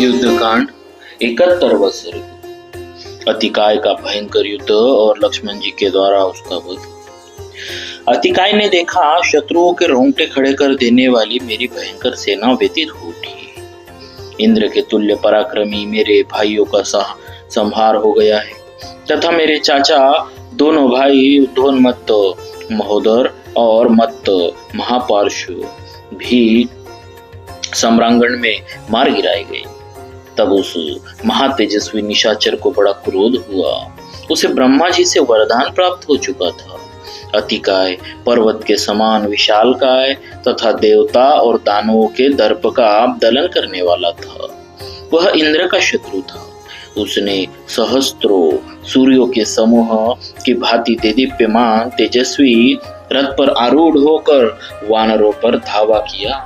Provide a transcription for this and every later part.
युद्धकांड 71वां सर्ग। अतिकाय का भयंकर युद्ध और लक्ष्मण जी के द्वारा उसका वध। अतिकाय ने देखा, शत्रुओं के रोंगटे खड़े कर देने वाली मेरी भयंकर सेना व्यतीत हो उठी। इंद्र के तुल्य पराक्रमी मेरे भाइयों का संहार हो गया है तथा मेरे चाचा दोनों भाई उद्धोन्मत्त महोदर और मत्त महापार्श्व भी सम्रांगण में मार गिराए गए। तब उस महातेजस्वी निशाचर को बड़ा क्रोध हुआ। उसे ब्रह्मा जी से वरदान प्राप्त हो चुका था। अतिकाय पर्वत के समान विशालकाय तथा देवता और दानवों के दर्प का दलन करने वाला था। वह इंद्र का शत्रु था। उसने सहस्त्रों सूर्यों के समूह की भांति देदीप्यमान तेजस्वी रथ पर आरूढ़ होकर वानरों पर धावा किया।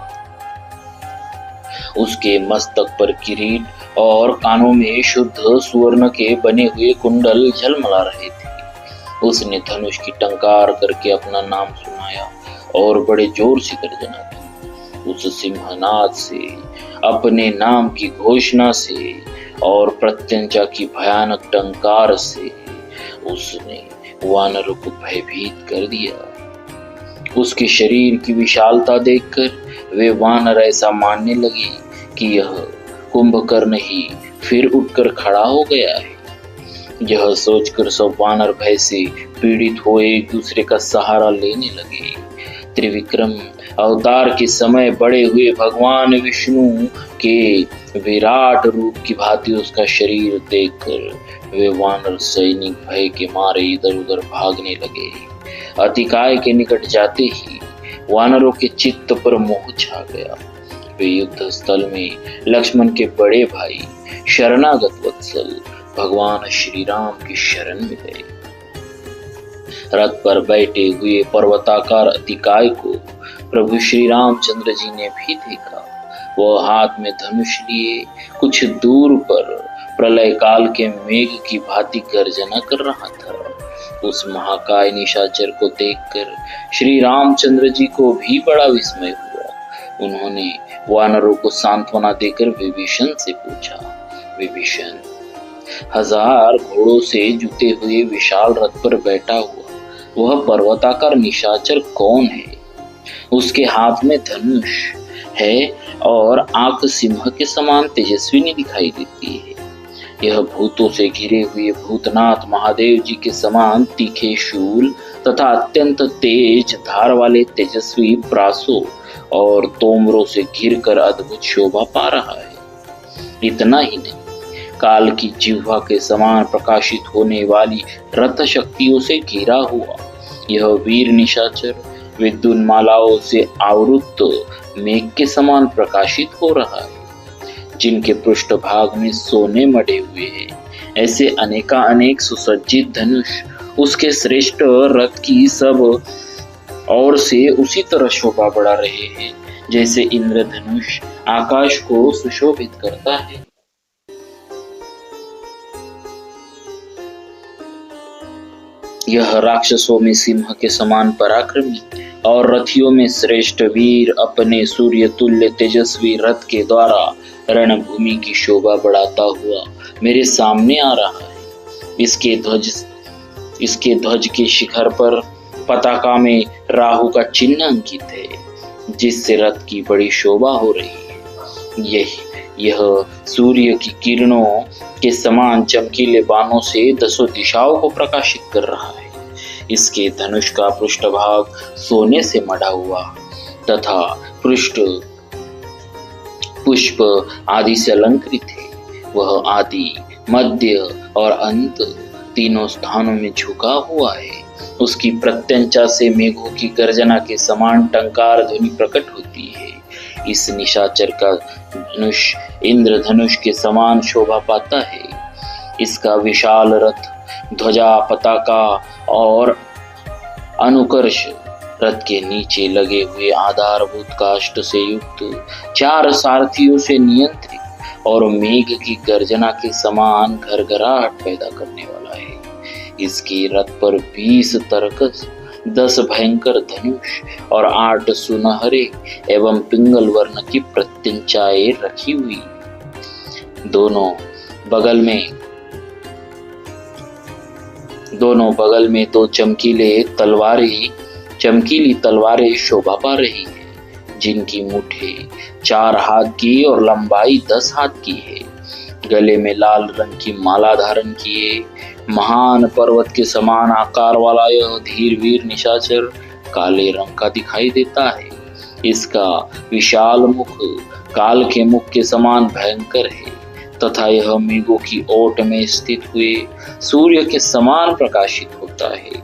उसके मस्तक पर किरीट और कानों में शुद्ध सुवर्ण के बने हुए कुंडल झलमला रहे थे। उसने धनुष की टंकार करके अपना नाम सुनाया और बड़े जोर से गर्जना की। उस सिंहनाद से, अपने नाम की घोषणा से और प्रत्यंचा की भयानक टंकार से उसने वानरों को भयभीत कर दिया। उसके शरीर की विशालता देखकर वे वानर ऐसा मानने लगे कि यह कुंभकर्ण ही फिर उठकर खड़ा हो गया है। यह सोचकर सब वानर भय से पीड़ित हो एक दूसरे का सहारा लेने लगे। त्रिविक्रम अवतार के समय बड़े हुए भगवान विष्णु के विराट रूप की भांति उसका शरीर देखकर वे वानर सैनिक भय के मारे इधर उधर भागने लगे। अतिकाय के निकट जाते ही वानरों के चित्त पर मोह छा गया। वे युद्ध स्थल में लक्ष्मण के बड़े भाई शरणागत वत्सल भगवान श्री राम की शरण में गए। रथ पर बैठे हुए पर्वताकार अतिकाय को प्रभु श्री रामचंद्र जी ने भी देखा। वह हाथ में धनुष लिए कुछ दूर पर प्रलय काल के मेघ की भांति गर्जना कर रहा था। उस महाकाय निशाचर को देखकर श्री रामचंद्र जी को भी बड़ा विस्मय हुआ। उन्होंने वानरों को सांत्वना देकर विभीषण से पूछा, विभीषण, 1000 घोड़ों से जुते हुए विशाल रथ पर बैठा हुआ वह पर्वताकार निशाचर कौन है? उसके हाथ में धनुष है और आंख सिंह के समान तेजस्विनी दिखाई देती है। यह भूतों से घिरे हुए भूतनाथ महादेव जी के समान तीखे शूल तथा अत्यंत तेज धार वाले तेजस्वी प्रासों और तोमरों से घिरकर अद्भुत शोभा पा रहा है। इतना ही नहीं, काल की जिह्वा के समान प्रकाशित होने वाली रथ शक्तियों से घिरा हुआ यह वीर निशाचर विद्युन्मालाओं से आवृत मेघ के समान प्रकाशित हो रहा है। जिनके पृष्ठभाग में सोने मढ़े हुए हैं, ऐसे अनेक सुसज्जित धनुष उसके श्रेष्ठ रथ की सब और से उसी तरह शोभा बढ़ा रहे हैं जैसे इंद्रधनुष आकाश को सुशोभित करता है। यह राक्षसों में सिंह के समान पराक्रमी और रथियों में श्रेष्ठ वीर अपने सूर्य तुल्य तेजस्वी रथ के द्वारा रणभूमि की शोभा बढ़ाता हुआ मेरे सामने आ रहा है। इसके ध्वज के शिखर पर पताका में राहु का चिन्ह अंकित है, जिससे रथ की बड़ी शोभा हो रही है। यह सूर्य की किरणों के समान चमकीले बाणों से 10 दिशाओं को प्रकाशित कर रहा है। इसके धनुष का पृष्ठभाग सोने से मढ़ा हुआ तथा पृष्ठ पुष्प आदि से अलंकृत है। वह आदि, मध्य और अंत तीनों स्थानों में झुका हुआ है। उसकी प्रत्यंचा से मेघों की गर्जना के समान टंकार ध्वनि प्रकट होती है। इस निशाचर का धनुष इंद्रधनुष के समान शोभा पाता है। इसका विशाल रथ, ध्वजा, पताका और अनुकर्ष रथ के नीचे लगे हुए आधारभूत काष्ठ से युक्त 4 सारथियों से नियंत्रित और मेघ की गर्जना के समान घरघराहट पैदा करने वाला है। इसके रथ पर 20 तरकस, 10 भयंकर धनुष और 8 सुनहरे एवं पिंगल वर्ण की प्रत्यंचाएं रखी हुई। दोनों बगल में तो चमकीली तलवारें शोभा पा रही है, जिनकी मुठे 4 हाथ की और लंबाई 10 हाथ की है। गले में लाल रंग की माला धारण किए महान पर्वत के समान आकार वाला यह धीर वीर निशाचर काले रंग का दिखाई देता है। इसका विशाल मुख काल के मुख के समान भयंकर है तथा यह मेघों की ओट में स्थित हुए सूर्य के समान प्रकाशित होता है।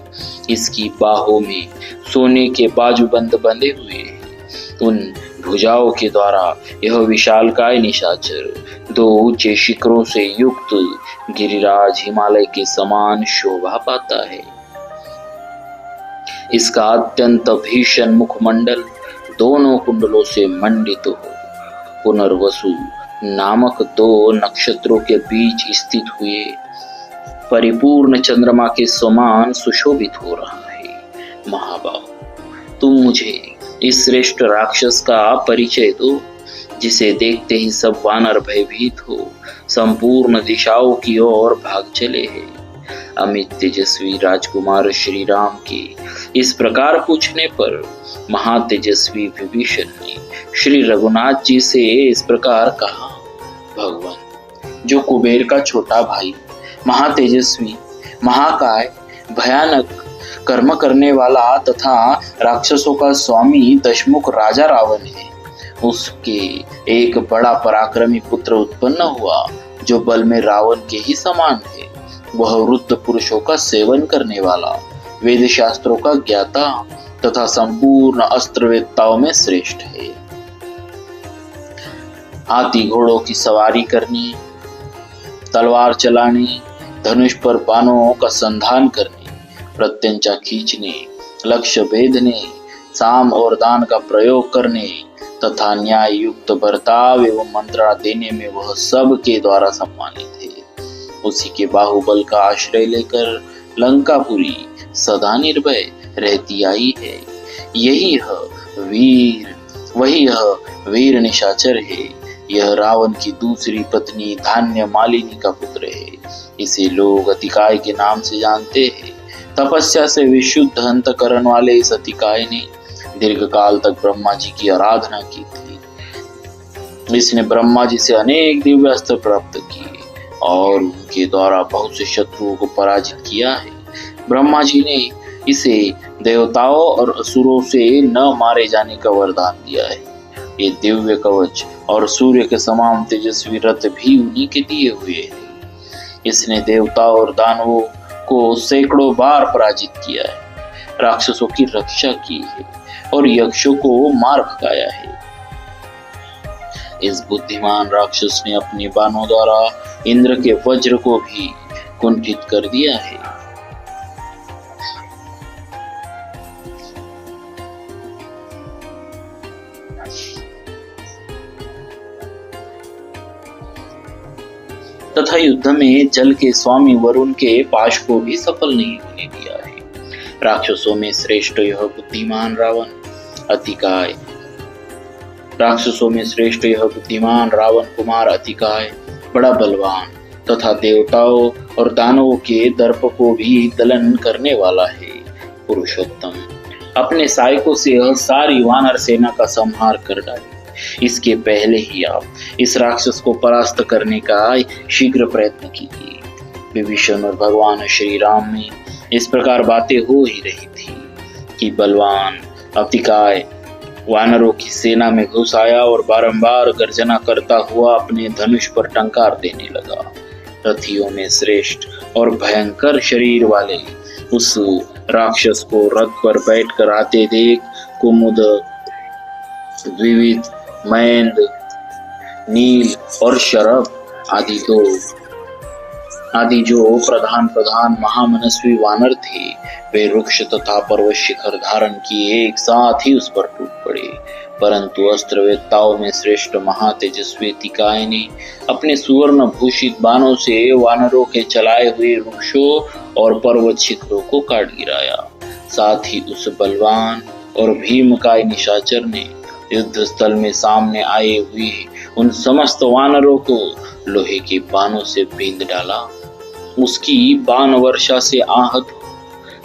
इसकी बाहों में सोने के बाजूबंद बंधे हुए हैं। उन भुजाओं के द्वारा यह विशालकाय निशाचर 2 ऊंचे शिखरों से युक्त गिरिराज हिमालय के समान शोभा पाता है। इसका अत्यंत भीषण मुखमंडल दोनों कुंडलों से मंडित हो पुनर्वसु नामक 2 नक्षत्रों के बीच स्थित हुए परिपूर्ण चंद्रमा के समान सुशोभित हो रहा है। महाबाहु, तुम मुझे इस श्रेष्ठ राक्षस का परिचय दो, जिसे देखते ही सब वानर भयभीत हो संपूर्ण दिशाओं की ओर भाग चले हैं। अमित तेजस्वी राजकुमार श्री राम के इस प्रकार पूछने पर महातेजस्वी विभीषण ने श्री रघुनाथ जी से इस प्रकार कहा, भगवान, जो कुबेर का छोटा भाई महातेजस्वी महाकाय भयानक कर्म करने वाला तथा राक्षसों का स्वामी दशमुख राजा रावण है, उसके एक बड़ा पराक्रमी पुत्र उत्पन्न हुआ जो बल में रावण के ही समान है। वह वृद्ध पुरुषों का सेवन करने वाला, वेद शास्त्रों का ज्ञाता तथा संपूर्ण अस्त्रवेत्ताओं में श्रेष्ठ है। हाथी घोड़ों की सवारी करने, तलवार चलाने, धनुष पर बाणों का संधान करने, प्रत्यंचा खींचने, लक्ष्य भेदने, साम और दान का प्रयोग करने तथा न्याय युक्त बर्ताव एवं मंत्रणा देने में वह सब के द्वारा सम्मानित है। उसी के बाहुबल का आश्रय लेकर लंकापुरी सदा निर्भय रहती आई है। वही यह वीर निशाचर है। यह रावण की दूसरी पत्नी धान्य मालिनी का पुत्र है। इसे लोग अतिकाय के नाम से जानते हैं। तपस्या से विशुद्ध अंतकरण वाले इस अतिकाय ने दीर्घ काल तक ब्रह्मा जी की आराधना की थी। इसने ब्रह्मा जी से अनेक दिव्य अस्त्र प्राप्त किए और उनके द्वारा बहुत से शत्रुओं को पराजित किया है। ब्रह्मा जी ने इसे देवताओं और असुरों से न मारे जाने का वरदान दिया है। ये दिव्य कवच और सूर्य के समान तेजस्वी रथ भी उन्हीं के दिए हुए हैं। इसने देवताओं और दानवों को सैकड़ों बार पराजित किया है, राक्षसों की रक्षा की है और यक्षों को मार भगाया है। इस बुद्धिमान राक्षस ने अपने बाणों द्वारा इंद्र के वज्र को भी कुंठित कर दिया है। तथा युद्ध में जल के स्वामी वरुण के पाश को भी सफल नहीं होने दिया है। राक्षसों में श्रेष्ठ यह बुद्धिमान रावण कुमार अतिकाय बड़ा बलवान तथा देवताओं और दानवों के दर्प को भी दलन करने वाला है। पुरुषोत्तम, अपने सहायकों से यह सारी वानर सेना का संहार कर डाले। इसके पहले ही आप इस राक्षस को परास्त करने का शीघ्र प्रयत्न कीजिए। विभीषण और भगवान श्री राम में इस प्रकार बातें हो ही रही थी कि बलवान अतिकाय वानरों की सेना में घुस आया और बारंबार गर्जना करता हुआ अपने धनुष पर टंकार देने लगा। रथियों में श्रेष्ठ और भयंकर शरीर वाले उस राक्षस को रथ पर बैठकर आते देख कुमुद, द्विविध, मैंद, नील और शरभ आदि जो प्रधान महामनस्वी वानर थे, वे वृक्ष तथा पर्वत शिखर धारण किए एक साथ ही उस पर टूट पड़े। परंतु अस्त्रवेत्ताओं में श्रेष्ठ महातेजस्वी अतिकाय ने अपने सुवर्ण भूषित बाणों से वानरों के चलाए हुए वृक्षों और पर्वत शिखरों को काट गिराया। साथ ही उस बलवान और भीमकाय निशाचर ने युद्ध स्थल में सामने आए हुए उन समस्त वानरों को लोहे के बाणों से बींध डाला। उसकी बाण वर्षा से आहत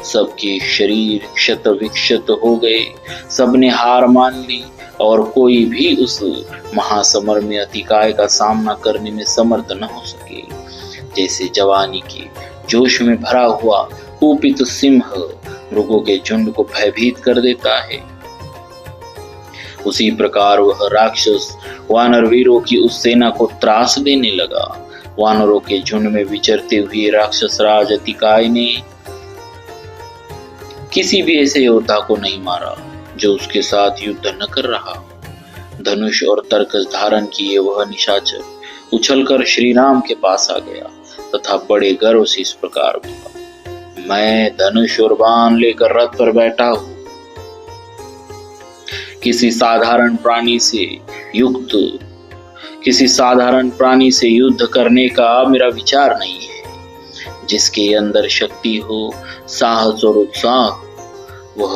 सबके शरीर क्षत विक्षत हो गए। सबने हार मान ली और कोई भी उस महासमर में अतिकाय का सामना करने में समर्थ न हो सके। जैसे जवानी के जोश में भरा हुआ कुपित सिंह मृगों के झुंड को भयभीत कर देता है, उसी प्रकार वह राक्षस वानर वीरों की उस सेना को त्रास देने लगा। वानरों के झुंड में विचरते हुए राक्षस राज अतिकाय ने किसी भी ऐसे योद्धा को नहीं मारा जो उसके साथ युद्ध न कर रहा। धनुष और तर्कस धारण किए वह निशाचर उछलकर श्री राम के पास आ गया तथा बड़े गर्व से इस प्रकार बोला, मैं धनुष और बाण लेकर रथ पर बैठा हूं। किसी साधारण प्राणी से युद्ध करने का मेरा विचार नहीं है। जिसके अंदर शक्ति हो, साहस और उत्साह, वह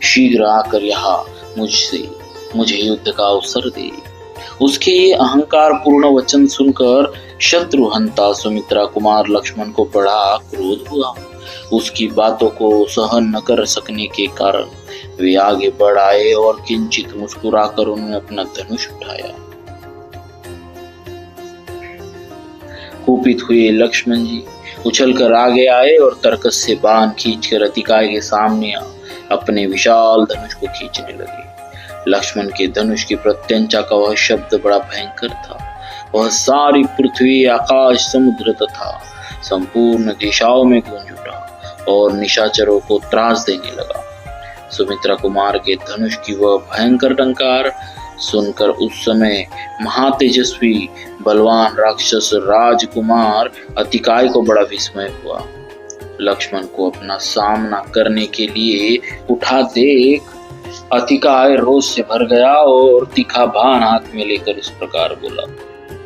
शीघ्र आकर यहाँ मुझे युद्ध का अवसर दे। उसके ये अहंकार पूर्ण वचन सुनकर शत्रुहंता सुमित्रा कुमार लक्ष्मण को बड़ा क्रोध हुआ। उसकी बातों को सहन न कर सकने के कारण वे आगे बढ़ आए और किंचित मुस्कुराकर उन्होंने अपना धनुष उठाया। कुपित हुए लक्ष्मण जी उछलकर आगे आए और तर्कस से बाण खींचकर अतिकाय के सामने अपने विशाल धनुष को खींचने लगे। लक्ष्मण के धनुष की प्रत्यंचा का वह शब्द बड़ा भयंकर था। वह सारी पृथ्वी, आकाश, समुद्र तथा संपूर्ण दिशाओं में गूंज उठा और निशाचरों को त्रास देने लगा। सुमित्रा कुमार के धनुष की वह भयंकर टंकार सुनकर उस समय महातेजस्वी बलवान राक्षस राजकुमार अतिकाय को बड़ा विस्मय हुआ। लक्ष्मण को अपना सामना करने के लिए उठा देख अतिकाय रोष से भर गया और तीखा बाण हाथ में लेकर इस प्रकार बोला,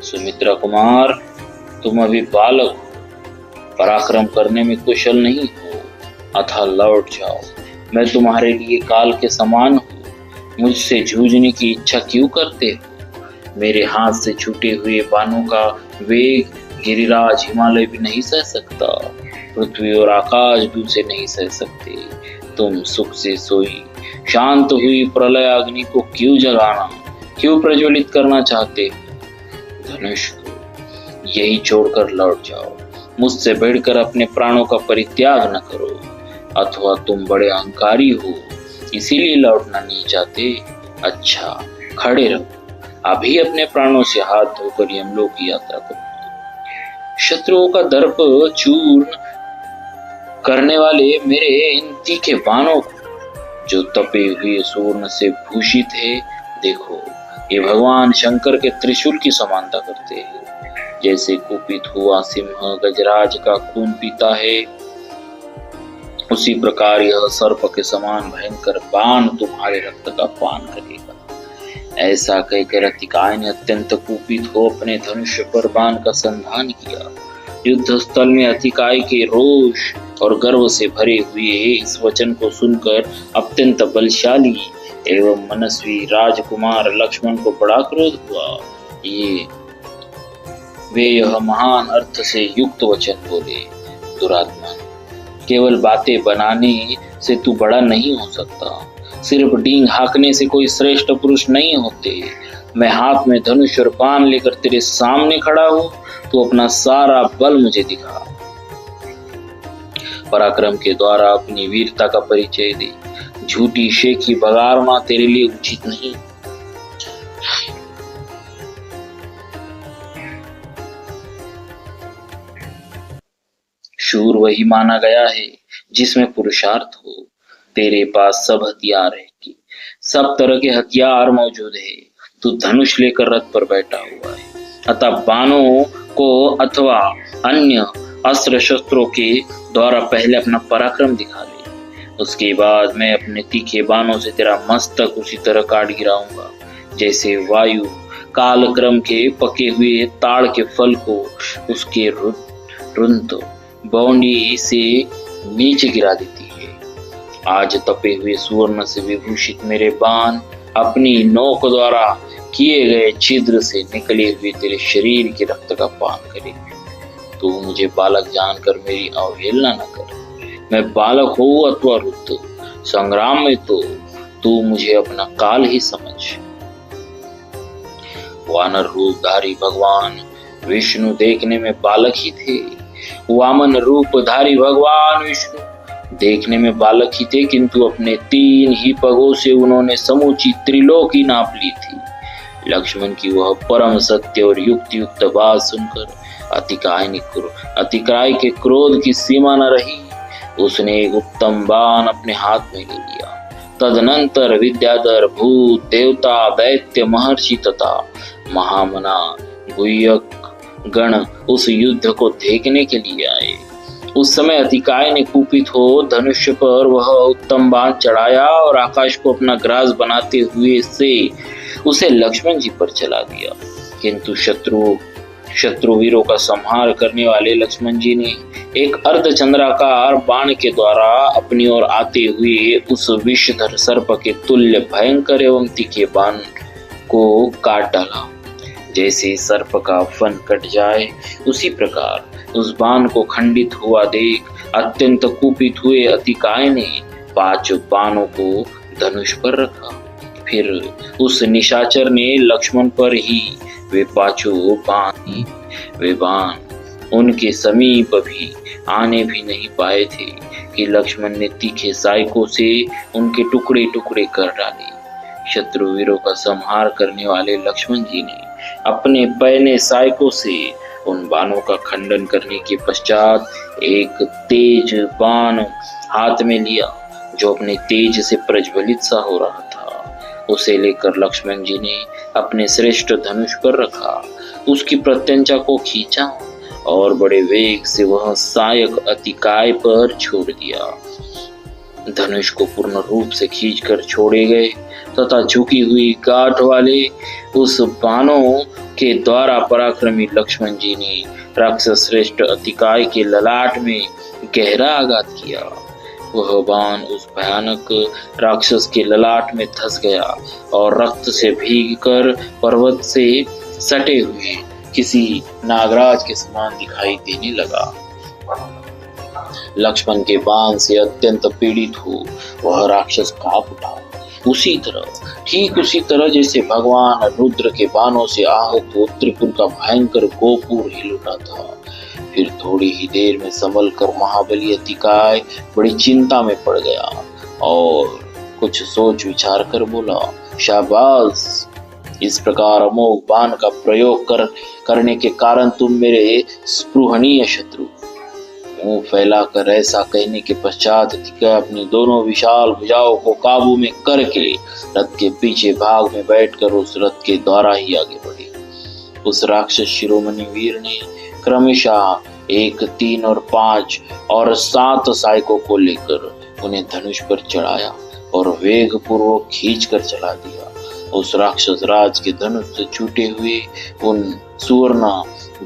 सुमित्रा कुमार, तुम अभी बालक हो, पराक्रम करने में कुशल नहीं हो, अतः लौट जाओ। मैं तुम्हारे लिए काल के समान हूँ। मुझसे जूझने की इच्छा क्यों करते हो? मेरे हाथ से छूटे हुए बाणों का वेग गिरिराज हिमालय भी नहीं सह सकता, पृथ्वी और आकाश भी उसे नहीं सह सकते। तुम सुख से सोई शांत हुई प्रलय अग्नि को क्यों जगाना, क्यों प्रज्वलित करना चाहते हो? धनुष को यही छोड़कर लौट जाओ। मुझसे बढ़कर अपने प्राणों का परित्याग न करो। अथवा तुम बड़े अहंकारी हो इसीलिए लौटना नहीं चाहते। अच्छा, खड़े रहो, अभी अपने प्राणों से हाथ धोकर यमलोक की यात्रा करो। शत्रुओं का दर्प चूर्ण करने वाले मेरे इन तीखे बाणों को जो तपे हुए स्वर्ण से भूषित है, देखो ये भगवान शंकर के त्रिशूल की समानता करते हैं। जैसे कुपित हुआ सिंह गजराज का खून पीता है, उसी प्रकार यह सर्प के समान भयंकर बाण तुम्हारे रक्त का पान करेगा। ऐसा कहकर अतिकाय ने अत्यंत कुपित हो अपने धनुष पर बाण का संधान किया। युद्ध स्थल में अतिकाय के रोष और गर्व से भरे हुए इस वचन को सुनकर अत्यंत बलशाली एवं मनस्वी राजकुमार लक्ष्मण को बड़ा क्रोध हुआ। वे यह महान अर्थ से युक्त वचन बोले, दुरात्मा, केवल बातें बनाने से तू बड़ा नहीं हो सकता। सिर्फ डींग हाँकने से कोई श्रेष्ठ पुरुष नहीं होते। मैं हाथ में धनुष और बाण लेकर तेरे सामने खड़ा हूँ, तू अपना सारा बल मुझे दिखा। पराक्रम के द्वारा अपनी वीरता का परिचय दे। झूठी शेखी बगारना तेरे लिए उचित नहीं। शूर वही माना गया है जिसमें पुरुषार्थ हो। तेरे पास सब हथियार है कि सब तरह के हथियार मौजूद है। तू धनुष लेकर रथ पर बैठा हुआ है, अतः बाणों को अथवा अन्य अस्त्र शस्त्रों के द्वारा पहले अपना पराक्रम दिखा ले। उसके बाद मैं अपने तीखे बाणों से तेरा मस्तक उसी तरह काट गिराऊंगा जैसे वायु कालक्रम के पके हुए ताड़ के फल को उसके रुंध बौंडी से नीचे गिरा देती है। आज तपे हुए सुवर्ण से विभूषित मेरे बाण अपनी नोक द्वारा किए गए छिद्र से निकले हुए तेरे शरीर के रक्त का पान करे। तू मुझे बालक जानकर मेरी अवहेलना न कर। मैं बालक हो अथवा वृद्ध, संग्राम में तो तू मुझे अपना काल ही समझ। वानर रूपधारी भगवान विष्णु देखने में बालक ही थे। वामन रूपधारी भगवान विष्णु देखने में बालक ही थे, किंतु अपने 3 ही पगों से उन्होंने समूची त्रिलोकी नाप ली थी। लक्ष्मण की वह परम सत्य और युक्त बात सुनकर अतिकाय के क्रोध की सीमा न रही। उसने एक उत्तम बाण अपने हाथ में ले लिया। तदनंतर विद्याधर, भूत, देवता, दैत्य, महर्षि तथा महामना गुह्यक गण उस युद्ध को देखने के लिए आए। उस समय अतिकाय ने कुपित हो धनुष पर वह उत्तम बाण चढ़ाया और आकाश को अपना ग्रास बनाते हुए से उसे लक्ष्मण जी पर चला दिया। किंतु शत्रु वीरों का संहार करने वाले लक्ष्मण जी ने एक अर्धचंद्राकार बाण के द्वारा अपनी ओर आते हुए उस विषधर सर्प के तुल्य भयंकर एवं तीखे बाण को काट डाला। जैसे सर्प का फन कट जाए उसी प्रकार उस बाण को खंडित हुआ देख अत्यंत कुपित हुए अतिकाय ने 5 बाणों को धनुष पर रखा। फिर उस निशाचर ने लक्ष्मण पर ही वे 5 बाण उनके समीप भी आने भी नहीं पाए थे कि लक्ष्मण ने तीखे सायकों से उनके टुकड़े टुकड़े कर डाले। शत्रुवीरों का संहार करने वाले लक्ष्मण जी ने अपने पैने सायकों से उन बाणों का खंडन करने के पश्चात एक तेज बाण हाथ में लिया जो अपने तेज से प्रज्वलित सा हो रहा था। उसे लेकर लक्ष्मण जी ने अपने श्रेष्ठ धनुष पर रखा, उसकी प्रत्यंचा को खींचा और बड़े वेग से वह सायक अतिकाय पर छोड़ दिया। धनुष को पूर्ण रूप से खींचकर छोड़े गए तथा झुकी हुई गांठ वाले उस बाणों के द्वारा पराक्रमी लक्ष्मण जी ने राक्षस श्रेष्ठ अतिकाय के ललाट में गहरा आघात किया। वह बाण उस भयानक राक्षस के ललाट में धंस गया और रक्त से भीगकर पर्वत से सटे हुए किसी नागराज के समान दिखाई देने लगा। लक्ष्मण के बाण से अत्यंत पीड़ित हो वह राक्षस कांप उठा। ठीक उसी तरह जैसे भगवान रुद्र के बाणों से आहत हो त्रिपुर का भयंकर गोपुर हिल उठा था। फिर थोड़ी ही देर में संभल कर महाबली अतिकाय बड़ी चिंता में पड़ गया और कुछ सोच विचार कर बोला, शाबाश, इस प्रकार अमोघ बाण का प्रयोग करने के कारण तुम मेरे स्पृहणीय शत्रु। मुंह फैलाकर ऐसा कहने के पश्चात अतिकाय अपनी दोनों विशाल भुजाओं को काबू में करके रथ के पीछे भाग में बैठकर उस रथ के द्वारा ही आगे बढ़े। उस राक्षस शिरोमणि वीर ने क्रमशः 1, 3 और 5 और 7 सायकों को लेकर उन्हें धनुष पर चढ़ाया और वेग पूर्वक खींच कर चला दिया। उस राक्षस राज के धनुष से छूटे हुए उन सुवर्ण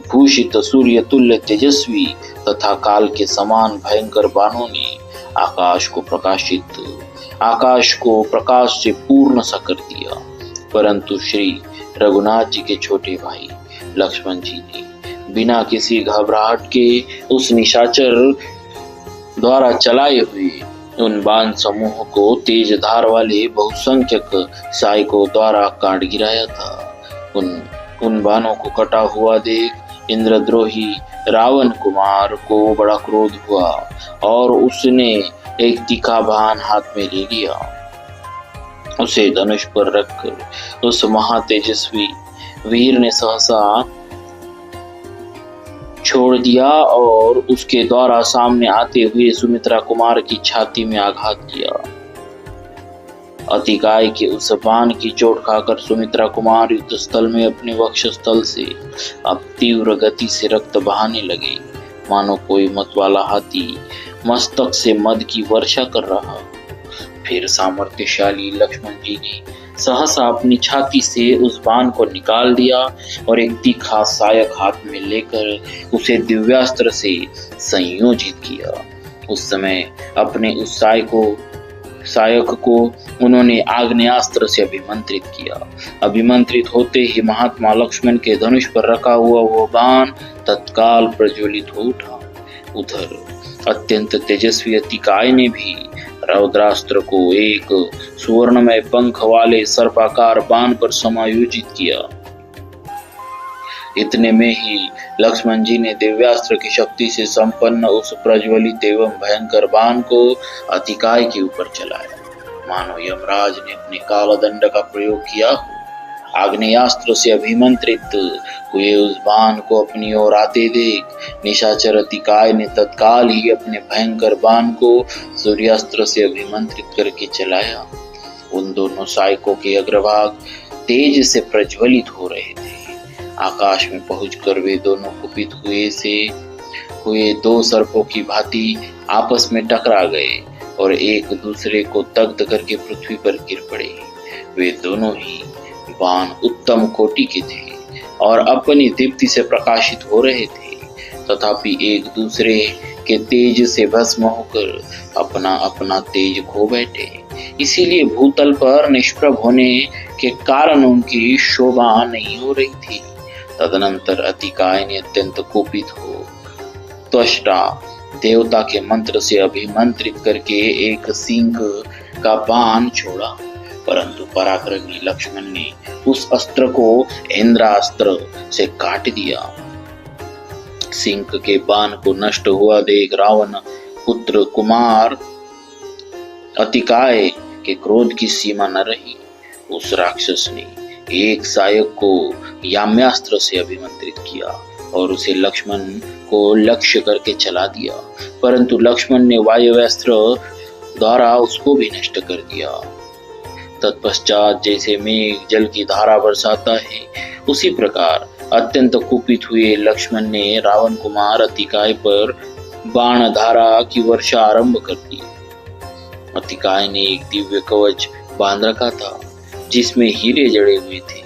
भूषित सूर्य तुल्य तेजस्वी तथा काल के समान भयंकर बाणों ने आकाश को प्रकाश से पूर्ण सा कर दिया। परंतु श्री रघुनाथ जी के छोटे भाई लक्ष्मण जी ने बिना किसी घबराहट के उस निशाचर द्वारा चलाए हुए उन बाण समूह को तेज धार वाले बहुसंख्यक सायकों द्वारा काट गिराया था। उन बाणों को कटा हुआ देख इंद्रद्रोही रावण कुमार को बड़ा क्रोध हुआ और उसने एक तीखा बाण हाथ में ले लिया। उसे धनुष पर रखकर उस महातेजस्वी वीर ने सहसा छोड़ दिया और उसके द्वारा सामने आते हुए सुमित्रा कुमार की छाती में आघात किया। अतिकाय के उस बाण की चोट खाकर सुमित्रा कुमार युद्ध स्थल में अपने वक्षस्थल से अब तीव्र गति से रक्त बहाने लगे, मानो कोई मतवाला हाथी मस्तक से मद की वर्षा कर रहा। फिर सामर्थ्यशाली लक्ष्मण जी ने सहसा अपनी छाती से उस बाण को निकाल दिया और एक तीखा सायक हाथ में लेकर उसे दिव्यास्त्र से संयोजित किया। उस समय अपने उस साय को सायक को उन्होंने आग्नेयास्त्र से अभिमंत्रित किया। अभिमंत्रित होते ही महात्मा लक्ष्मण के धनुष पर रखा हुआ वो बाण तत्काल प्रज्वलित हो उठा। उधर अत्यंत तेजस्वी अतिकाय ने भी रौद्रास्त्र को एक सुवर्णमय पंख वाले सर्पाकार बाण पर समायोजित किया। इतने में ही लक्ष्मण जी ने दिव्यास्त्र की शक्ति से संपन्न उस प्रज्वलित एवं भयंकर बाण को अतिकाय के ऊपर चलाया, मानो यमराज ने अपने कालदंड का प्रयोग किया हो। आग्नेयास्त्र से अभिमंत्रित हुए उस बाण को अपनी ओर आते देख निशाचर अतिकाय ने तत्काल ही अपने भयंकर बाण को सूर्यास्त्र से अभिमंत्रित करके चलाया। उन दोनों सायकों के अग्रभाग तेज से प्रज्वलित हो रहे थे। आकाश में पहुंचकर वे दोनों कुपित हुए दो सर्पों की भांति आपस में टकरा गए और एक दूसरे को दग्ध करके पृथ्वी पर गिर पड़े। वे दोनों ही बाण उत्तम कोटि के थे और अपनी दीप्ति से प्रकाशित हो रहे थे, तथापि एक दूसरे के तेज से भस्म होकर अपना अपना तेज खो बैठे। इसीलिए भूतल पर निष्प्रभ होने के कारण उनकी शोभा नहीं हो रही थी। तदनंतर अतिकाय ने अत्यंत कुपित हो त्वष्टा देवता के मंत्र से अभिमंत्रित करके एक सिंह का बाण छोड़ा, परंतु पराक्रमी लक्ष्मण ने उस अस्त्र को इंद्रास्त्र से काट दिया। सिंह के बाण को नष्ट हुआ देख रावण पुत्र कुमार अतिकाय के क्रोध की सीमा न रही। उस राक्षस ने एक सायक को याम्यास्त्र से अभिमंत्रित किया और उसे लक्ष्मण को लक्ष्य करके चला दिया, परंतु लक्ष्मण ने वायव्यास्त्र द्वारा उसको भी नष्ट कर दिया। तत्पश्चात जैसे मेघ जल की धारा बरसाता है, उसी प्रकार अत्यंत कुपित हुए लक्ष्मण ने रावण कुमार अतिकाय पर बाण धारा की वर्षा आरंभ कर दी। अतिकाय ने एक दिव्य कवच बांध रखा था जिसमें हीरे जड़े हुए थे।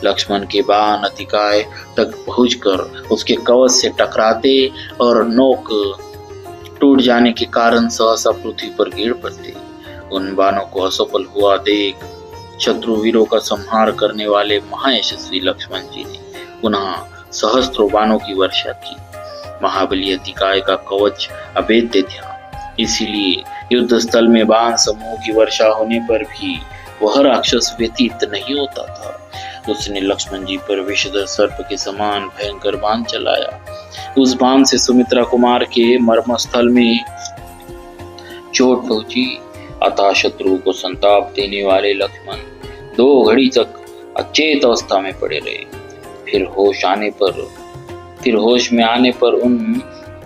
लक्ष्मण के बाण अतिकाय तक पहुंचकर उसके कवच से टकराते और नोक टूट जाने के कारण सहसा पृथ्वी पर गिर पड़ते। उन बाणों को असफल हुआ देख शत्रुवीरों का संहार करने वाले महायशस्वी लक्ष्मण जी ने पुनः सहस्त्रों बाणों की वर्षा की। महाबली अतिकाय का कवच अभेद्य था, इसीलिए युद्ध स्थल में बाण समूह की वर्षा होने पर भी वह राक्षस व्यतीत नहीं होता था। उसने लक्ष्मण जी पर विषधर सर्प के समान भयंकर बाण चलाया। उस बाण से सुमित्रा कुमार के मर्मस्थल में चोट पहुंची, अतः शत्रु को संताप देने वाले लक्ष्मण 2 घड़ी तक अचेत अवस्था में पड़े रहे। फिर होश में आने पर उन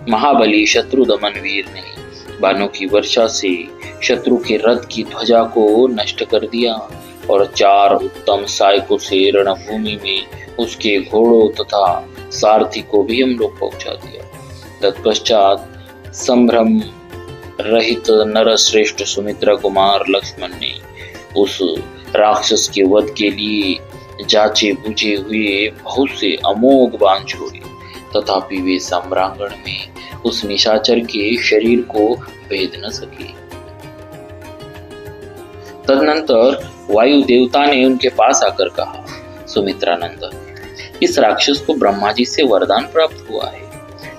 महाबली शत्रु दमन वीर ने बाणों की वर्षा से शत्रु के रथ की ध्वजा को नष्ट कर दिया और 4 उत्तम सायकों से रणभूमि में उसके घोड़ों तथा सारथी को भी हम लोग पहुंचा दिया। तत्पश्चात संभ्रम रहित नरश्रेष्ठ सुमित्रा कुमार लक्ष्मण ने उस राक्षस के वध के लिए जांचे बुझे हुए बहुत से अमोघ बाण छोड़े, तथापि वे सम्रांगण में उस निशाचर के शरीर को भेद न सके। तदनंतर वायु देवता ने उनके पास आकर कहा, सुमित्रा नंदन, इस राक्षस को ब्रह्मा जी से वरदान प्राप्त हुआ है।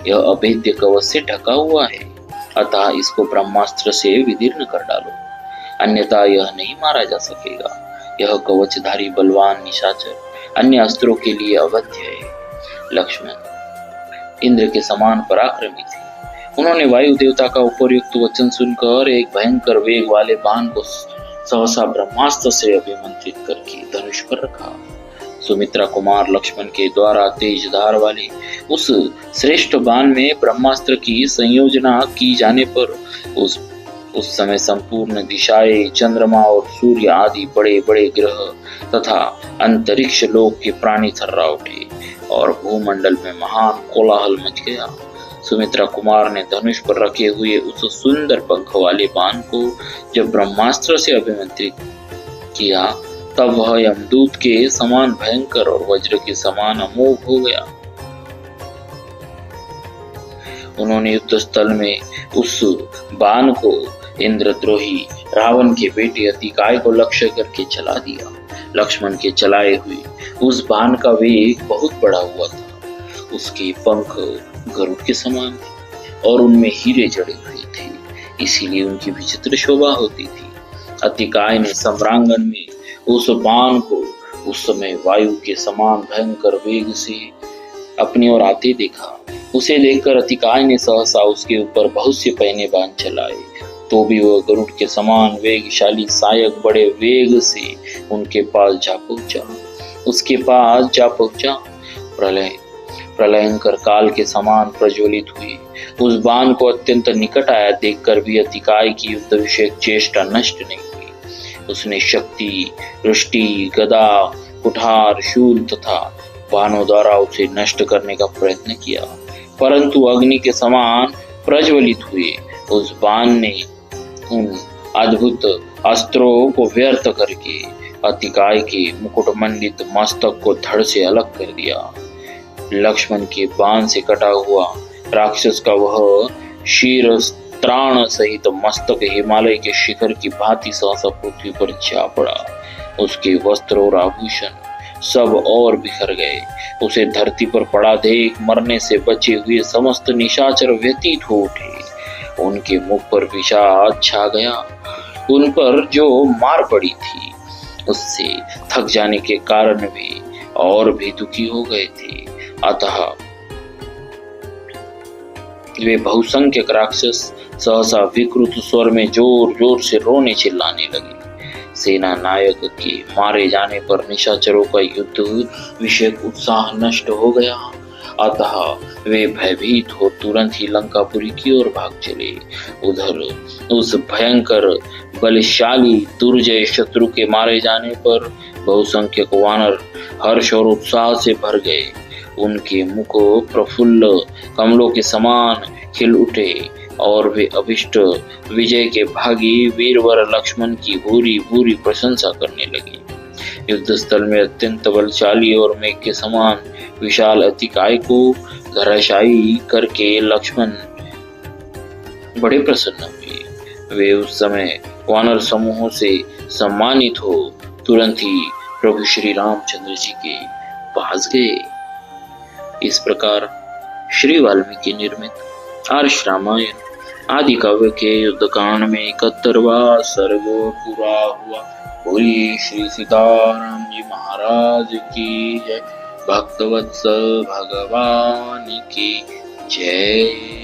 यह अभेद्य कवच से ढका हुआ है, अतः इसको ब्रह्मास्त्र से विदीर्ण कर डालो, अन्यथा यह नहीं मारा जा सकेगा। यह कवचधारी बलवान निशाचर अन्य अस्त्रों के लिए अवध्य है। लक्ष्मण इंद्र के समान पराक्रमी थे। उन्होंने वायु देवता का उपयुक्त वचन सुनकर एक भयंकर वेग वाले बाण को सहसा ब्रह्मास्त्र से अभिमंत्रित करके धनुष पर रखा। सुमित्रा कुमार लक्ष्मण के द्वारा तेज धार वाले उस श्रेष्ठ बाण में ब्रह्मास्त्र की संयोजना की जाने पर उस समय संपूर्ण दिशाएं, चंद्रमा और सूर्य आदि बड़े बड़े ग्रह तथा अंतरिक्ष लोक के प्राणी थर्रा उठे और भूमंडल में महान कोलाहल मच गया। सुमित्रा कुमार ने धनुष पर रखे हुए उस सुंदर पंख वाले बाण को जब ब्रह्मास्त्र से अभिमंत्रित किया, तब वह यमदूत के समान भयंकर और वज्र के समान अमोघ हो गया। उन्होंने युद्ध स्थल में उस बाण को इंद्रद्रोही रावण के बेटे अतिकाय को लक्ष्य करके चला दिया। लक्ष्मण के चलाए हुए उस बाण का वेग बहुत बड़ा हुआ था। उसके पंख गरुड़ के समान थे और उनमें हीरे जड़े हुए थे, इसीलिए उनकी विचित्र शोभा होती थी। अतिकाय ने सम्रांगण में उस बाण को उस समय वायु के समान भयंकर वेग से अपनी ओर आते देखा। उसे देखकर अतिकाय ने सहसा उसके ऊपर बहुत से पहने बाण चलाए, तो भी वह गरुड़ के समान वेगशाली सहायक बड़े वेग से उनके पास जा पहुंचा। उसके पास जा पहुंचा। प्रलयंकर काल के समान प्रज्वलित हुई उस बाण को अत्यंत निकट आया देखकर भी अतिकाय की युद्ध विषयक चेष्टा नष्ट नहीं हुई। उसने शक्ति, रुष्टि, गदा, कुठार, शूल तथा बाणों द्वारा उसे नष्ट करने का प्रयत्न किया, परंतु अग्नि के समान प्रज्वलित हुए उस बाण ने उन अद्भुत अस्त्रों को व्यर्थ करके अतिकाय के मुकुटमंडित मस्तक को धड़ से अलग कर दिया। लक्ष्मण के बाण से कटा हुआ राक्षस का वह शीर त्राण सहित मस्तक हिमालय के शिखर की भांति सहसा पृथ्वी पर जा पड़ा। उसके वस्त्र और आभूषण सब और बिखर गए। उसे धरती पर पड़ा देख मरने से बचे हुए समस्त निशाचर व्यतीत हो उठे। उनके मुख पर विषाद छा गया। उन पर जो मार पड़ी थी उससे थक जाने के कारण वे और भी दुखी हो गए थे। अतः वे बहुसंख्यक राक्षस सहसा विकृत स्वर में जोर जोर से रोने चिल्लाने लगे। सेना नायक के मारे जाने पर निशाचरों का युद्ध विषयक उत्साह नष्ट हो गया। अतः वे भयभीत हो तुरंत ही लंकापुरी की ओर भाग चले। उधर उस भयंकर बलशाली दुर्जय शत्रु के मारे जाने पर बहुसंख्यक वानर हर्ष और उत्साह से भर गए। उनके मुख प्रफुल्ल कमलों के समान खिल उठे और वे अभिष्ट विजय के भागी वीरवर लक्ष्मण की भूरी भूरी प्रशंसा करने लगे। युद्ध स्थल में अत्यंत बलशाली और मेघ के समान विशाल अतिकाय को धराशायी करके लक्ष्मण बड़े प्रसन्न हुए। वे उस समय वानर समूहों से सम्मानित हो तुरंत ही प्रभु श्री रामचंद्र जी के पास गए। इस प्रकार श्री वाल्मीकि निर्मित आर्ष रामायण आदि काव्य के युद्धकांड में 71वां सर्ग पूरा हुआ। बोलिए श्री सीताराम जी महाराज की जय। भक्तवत्सल भगवान की जय।